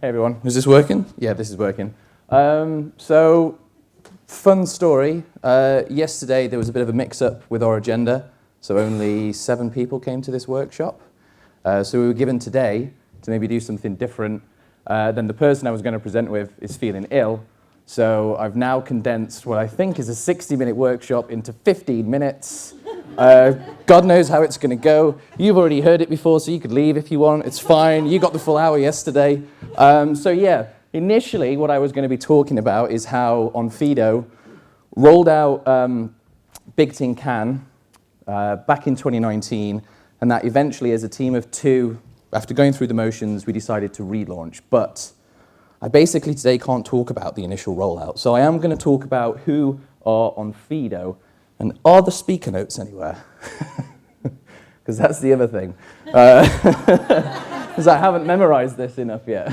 Hey everyone, is this working? Yeah, this is working. So, fun story. Yesterday there was a bit of a mix-up with our agenda, so only 7 people came to this workshop. So we were given today to maybe do something different. Then the person I was going to present with is feeling ill, so I've now condensed what I think is a 60-minute workshop into 15 minutes. God knows how it's going to go. You've already heard it before, so you could leave if you want. It's fine. You got the full hour yesterday. So yeah, initially what I was going to be talking about is how Onfido rolled out Big Tin Can back in 2019, and that eventually, as a team of 2, after going through the motions, we decided to relaunch. But I basically today can't talk about the initial rollout, so I am going to talk about who are Onfido. And are the speaker notes anywhere? Because that's the other thing. Because I haven't memorized this enough yet.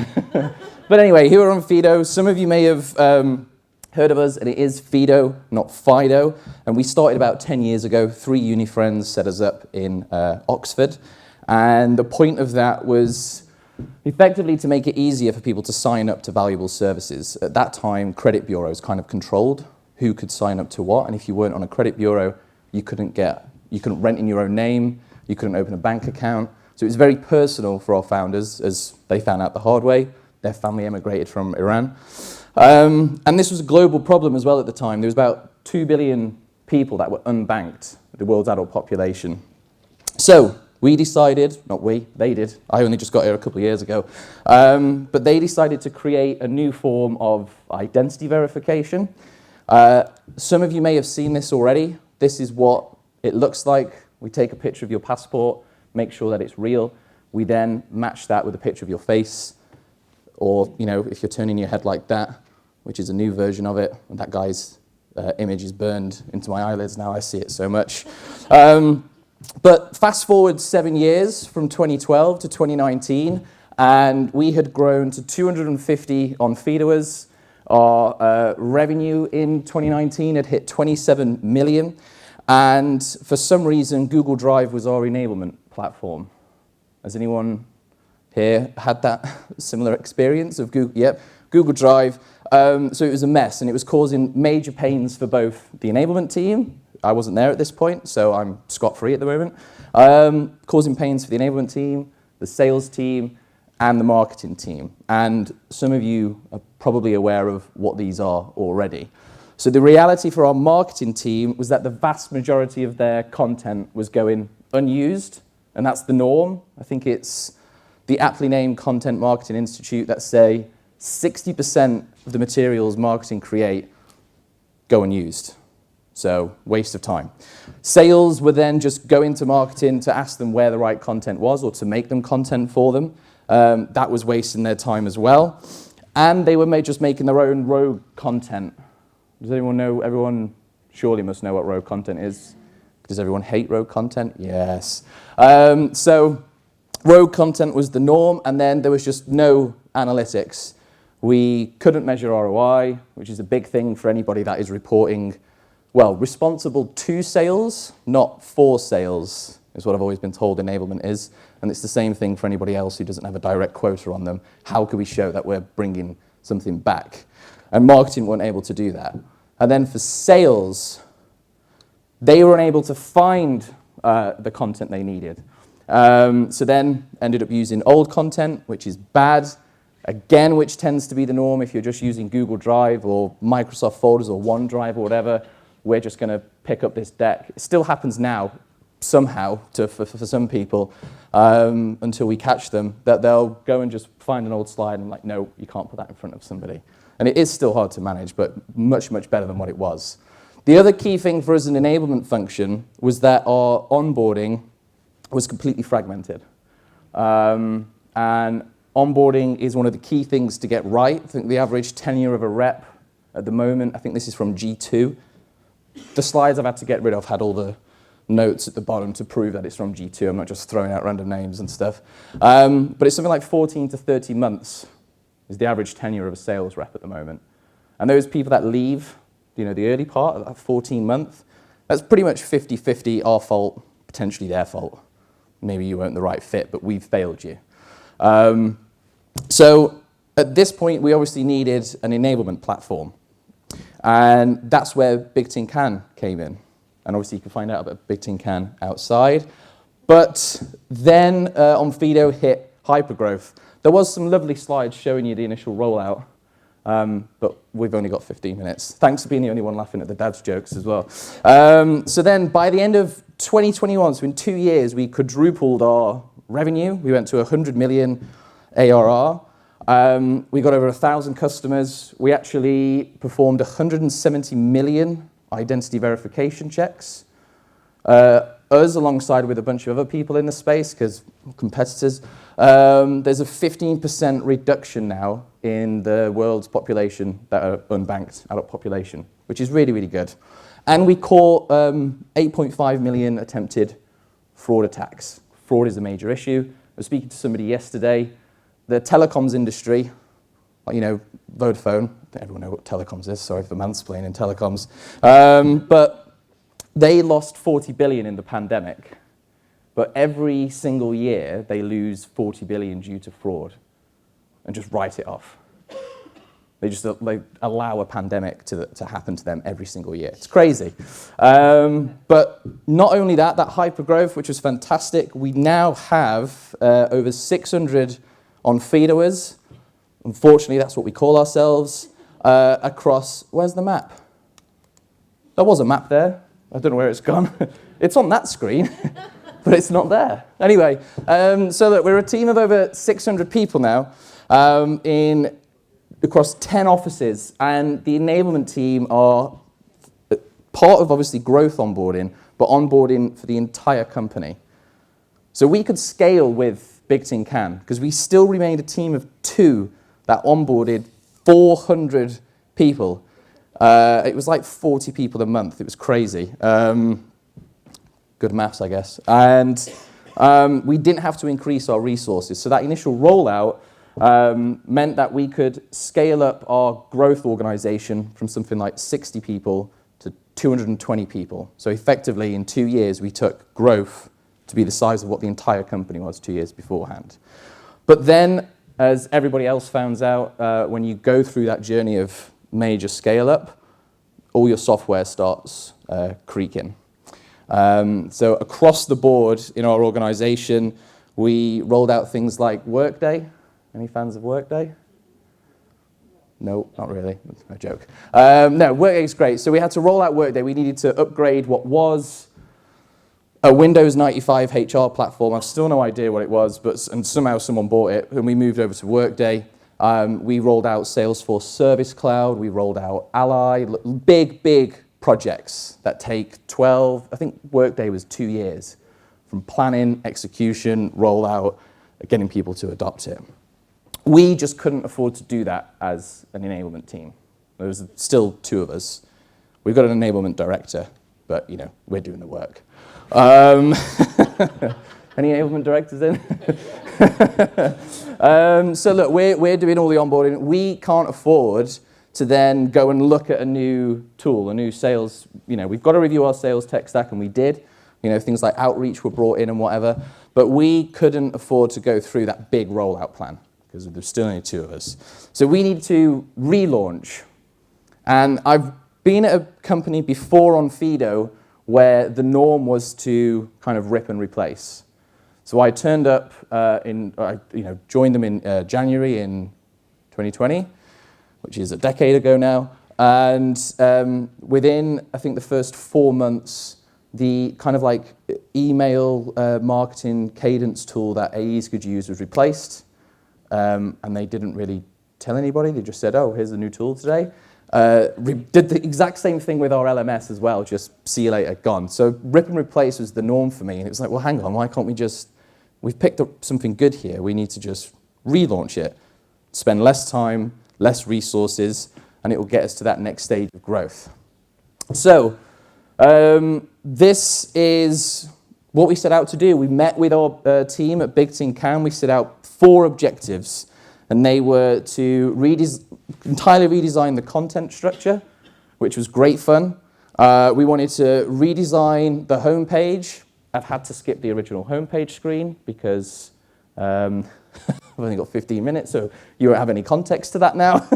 But anyway, here are Onfido. Some of you may have heard of us, and it is Fido, not Fido. And we started about 10 years ago. 3 uni friends set us up in Oxford. And the point of that was effectively to make it easier for people to sign up to valuable services. At that time, credit bureaus kind of controlled who could sign up to what, and if you weren't on a credit bureau, you couldn't rent in your own name, you couldn't open a bank account. So it was very personal for our founders, as they found out the hard way. Their family emigrated from Iran. And this was a global problem as well at the time. There was about 2 billion people that were unbanked, the world's adult population. So we decided, not we, they did, I only just got here a couple of years ago, but they decided to create a new form of identity verification. Some of you may have seen this already. This is what it looks like. We take a picture of your passport, make sure that it's real. We then match that with a picture of your face, or if you're turning your head like that, which is a new version of it, and that guy's image is burned into my eyelids now, I see it so much. But fast forward 7 years from 2012 to 2019, and we had grown to 250 Onfidoers. Our revenue in 2019 had hit 27 million, and for some reason, Google Drive was our enablement platform. Has anyone here had that similar experience of Google? Yep, Google Drive. So it was a mess, and it was causing major pains for both the enablement team. I wasn't there at this point, so I'm scot-free at the moment. Causing pains for the enablement team, the sales team, and the marketing team. And some of you are probably aware of what these are already. So the reality for our marketing team was that the vast majority of their content was going unused, and that's the norm. I think it's the aptly named Content Marketing Institute that say 60% of the materials marketing create go unused. So waste of time. Sales would then just go into marketing to ask them where the right content was or to make them content for them. That was wasting their time as well. And they were just making their own rogue content. Does anyone know? Everyone surely must know what rogue content is. Does everyone hate rogue content? Yes. So rogue content was the norm, and then there was just no analytics. We couldn't measure ROI, which is a big thing for anybody that is reporting, well, responsible to sales, not for sales, is what I've always been told enablement is. And it's the same thing for anybody else who doesn't have a direct quota on them. How can we show that we're bringing something back? And marketing weren't able to do that. And then for sales, they were unable to find the content they needed. So then ended up using old content, which is bad. Again, which tends to be the norm if you're just using Google Drive or Microsoft Folders or OneDrive or whatever. We're just going to pick up this deck. It still happens now, somehow, for some people, until we catch them, that they'll go and just find an old slide and like, no, you can't put that in front of somebody. And it is still hard to manage, but much, much better than what it was. The other key thing for us in enablement function was that our onboarding was completely fragmented. And onboarding is one of the key things to get right. I think the average tenure of a rep at the moment, I think this is from G2. The slides I've had to get rid of had all the notes at the bottom to prove that it's from G2. I'm not just throwing out random names and stuff. But it's something like 14 to 30 months is the average tenure of a sales rep at the moment. And those people that leave, the early part of that 14 month, that's pretty much 50-50 our fault, potentially their fault. Maybe you weren't the right fit, but we've failed you. So at this point, we obviously needed an enablement platform. And that's where Big Tin Can came in. And obviously, you can find out about Big Tin Can outside. But then Onfido hit hypergrowth. There was some lovely slides showing you the initial rollout, but we've only got 15 minutes. Thanks for being the only one laughing at the dad's jokes as well. So then by the end of 2021, so in 2 years, we quadrupled our revenue. We went to 100 million ARR. We got over 1,000 customers. We actually performed 170 million identity verification checks. Us, alongside with a bunch of other people in the space, because competitors, there's a 15% reduction now in the world's population that are unbanked, adult population, which is really, really good. And we caught 8.5 million attempted fraud attacks. Fraud is a major issue. I was speaking to somebody yesterday. The telecoms industry, you know, Vodafone, I think everyone knows what telecoms is, sorry for mansplaining telecoms, but they lost 40 billion in the pandemic, but every single year they lose 40 billion due to fraud and just write it off. They just allow a pandemic to happen to them every single year. It's crazy. But not only that hypergrowth, which was fantastic, we now have over 600 Onfidoers. Unfortunately, that's what we call ourselves, across, where's the map? There was a map there. I don't know where it's gone. It's on that screen, but it's not there. Anyway, so look, we're a team of over 600 people now across 10 offices, and the enablement team are part of, obviously, growth onboarding, but onboarding for the entire company. So we could scale with Big Tin Can, because we still remained a team of 2 that onboarded 400 people. It was like 40 people a month. It was crazy. Good maths, I guess. And we didn't have to increase our resources. So that initial rollout meant that we could scale up our growth organization from something like 60 people to 220 people. So effectively, in 2 years, we took growth to be the size of what the entire company was 2 years beforehand. But then, as everybody else finds out, when you go through that journey of major scale up, all your software starts creaking. So across the board in our organization, we rolled out things like Workday. Any fans of Workday? No, not really. That's a joke. No, Workday's great. So we had to roll out Workday. We needed to upgrade what was a Windows 95 HR platform. I've still no idea what it was, and somehow someone bought it, and we moved over to Workday. We rolled out Salesforce Service Cloud. We rolled out Ally. Big projects that take 12, I think Workday was 2 years, from planning, execution, rollout, getting people to adopt it. We just couldn't afford to do that as an enablement team. There was still 2 of us. We've got an enablement director, but you know, we're doing the work. Any enablement directors in? So look, we're doing all the onboarding. We can't afford to then go and look at a new tool, a new sales. You know, we've got to review our sales tech stack, and we did. You know, things like outreach were brought in and whatever. But we couldn't afford to go through that big rollout plan because there's still only 2 of us. So we need to relaunch. And I've been at a company before Onfido where the norm was to kind of rip and replace. So I turned up joined them in January in 2020, which is a decade ago now. And within, I think, the first 4 months, the kind of like email marketing cadence tool that AEs could use was replaced. And they didn't really tell anybody. They just said, oh, here's a new tool today. Did the exact same thing with our LMS as well, just see you later, gone. So rip and replace was the norm for me. And it was like, well, hang on, why can't we just, we've picked up something good here. We need to just relaunch it, spend less time, less resources, and it will get us to that next stage of growth. So this is what we set out to do. We met with our team at Big Tin Can. We set out 4 objectives, and they were to entirely redesign the content structure, which was great fun. We wanted to redesign the homepage. I've had to skip the original homepage screen because I've only got 15 minutes, so you won't have any context to that now.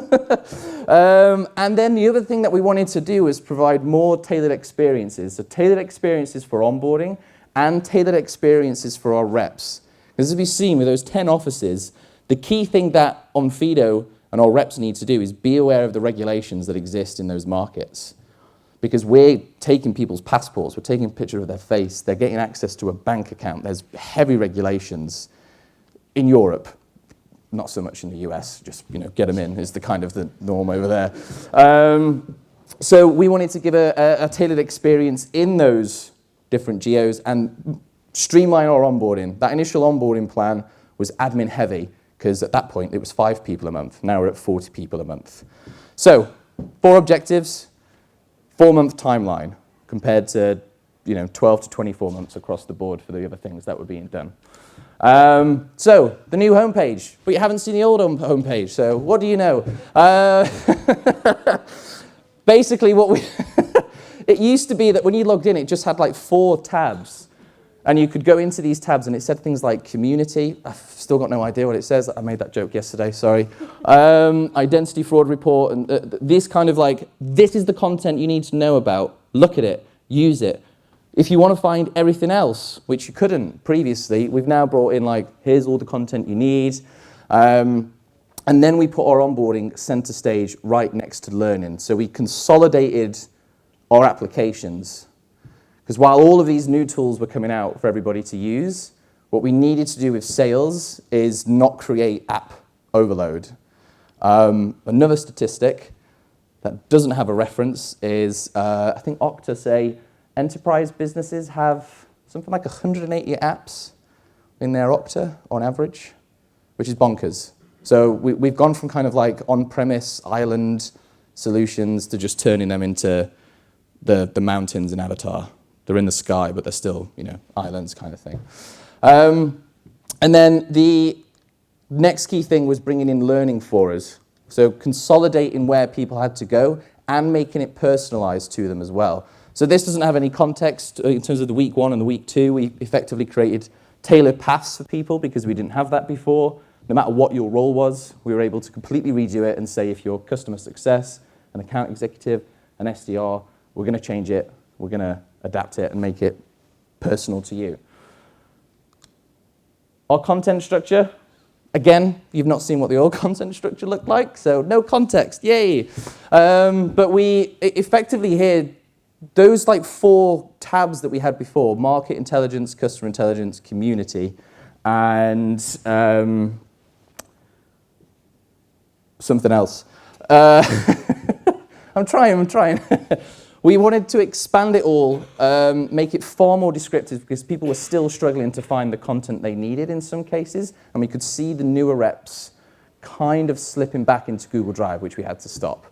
And then the other thing that we wanted to do was provide more tailored experiences. So tailored experiences for onboarding and tailored experiences for our reps. Because as we've seen with those 10 offices, the key thing that on Fido and our reps need to do is be aware of the regulations that exist in those markets. Because we're taking people's passports, we're taking a picture of their face, they're getting access to a bank account. There's heavy regulations in Europe, not so much in the US, just get them in is the kind of the norm over there. So we wanted to give a tailored experience in those different geos and streamline our onboarding. That initial onboarding plan was admin heavy, because at that point it was 5 people a month. Now we're at 40 people a month. So 4 objectives, 4-month timeline compared to 12 to 24 months across the board for the other things that were being done. So the new homepage, but you haven't seen the old homepage, so what do you know? Basically what we, it used to be that when you logged in it just had like 4 tabs, and you could go into these tabs and it said things like community. I've still got no idea what it says. I made that joke yesterday, sorry. Identity fraud report, and this kind of like, this is the content you need to know about. Look at it, use it. If you want to find everything else, which you couldn't previously, we've now brought in like, here's all the content you need. And then we put our onboarding center stage right next to learning. So we consolidated our applications. Because while all of these new tools were coming out for everybody to use, what we needed to do with sales is not create app overload. Another statistic that doesn't have a reference is, I think Okta say, enterprise businesses have something like 180 apps in their Okta on average, which is bonkers. So we've gone from kind of like on-premise island solutions to just turning them into the mountains in Avatar. They're in the sky, but they're still, islands kind of thing. And then the next key thing was bringing in learning for us. So consolidating where people had to go and making it personalized to them as well. So this doesn't have any context in terms of the week 1 and the week 2. We effectively created tailored paths for people because we didn't have that before. No matter what your role was, we were able to completely redo it and say if you're customer success, an account executive, an SDR, we're going to change it. We're going to adapt it and make it personal to you. Our content structure, again, you've not seen what the old content structure looked like, so no context, yay. But we effectively here, those like 4 tabs that we had before, market intelligence, customer intelligence, community, and something else. I'm trying. We wanted to expand it all, make it far more descriptive because people were still struggling to find the content they needed in some cases, and we could see the newer reps kind of slipping back into Google Drive, which we had to stop.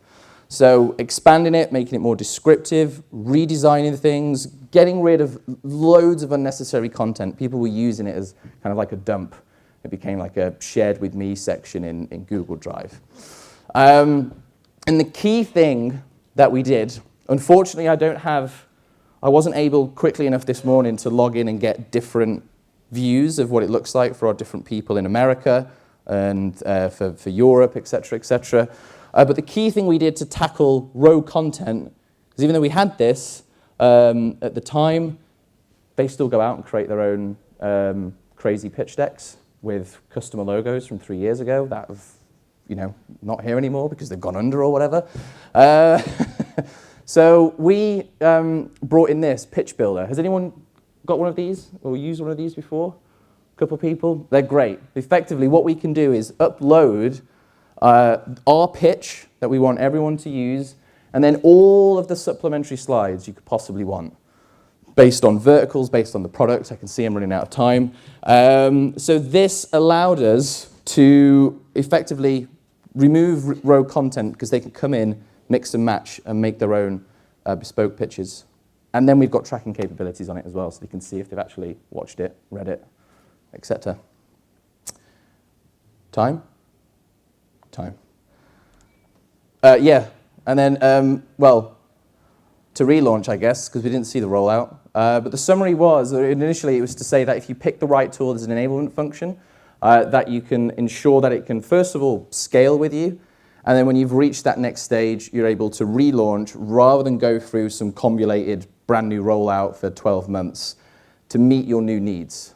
So expanding it, making it more descriptive, redesigning things, getting rid of loads of unnecessary content. People were using it as kind of like a dump. It became like a shared with me section in Google Drive. And the key thing that we did, unfortunately, I wasn't able quickly enough this morning to log in and get different views of what it looks like for our different people in America and for Europe, et cetera, et cetera. But the key thing we did to tackle rogue content, because even though we had this, at the time, they still go out and create their own crazy pitch decks with customer logos from 3 years ago that have, not here anymore because they've gone under or whatever. So we brought in this pitch builder. Has anyone got one of these or used one of these before? A couple of people? They're great. Effectively, what we can do is upload our pitch that we want everyone to use, and then all of the supplementary slides you could possibly want, based on verticals, based on the product. I can see I'm running out of time. So this allowed us to effectively remove rogue content because they can come in, mix and match, and make their own bespoke pitches. And then we've got tracking capabilities on it as well, so they can see if they've actually watched it, read it, etc. Time? Yeah, and then, to relaunch, I guess, because we didn't see the rollout. But the summary was, initially it was to say that if you pick the right tool, there's an enablement function. that you can ensure that it can, first of all, scale with you. And then when you've reached that next stage, you're able to relaunch rather than go through some convoluted brand new rollout for 12 months to meet your new needs.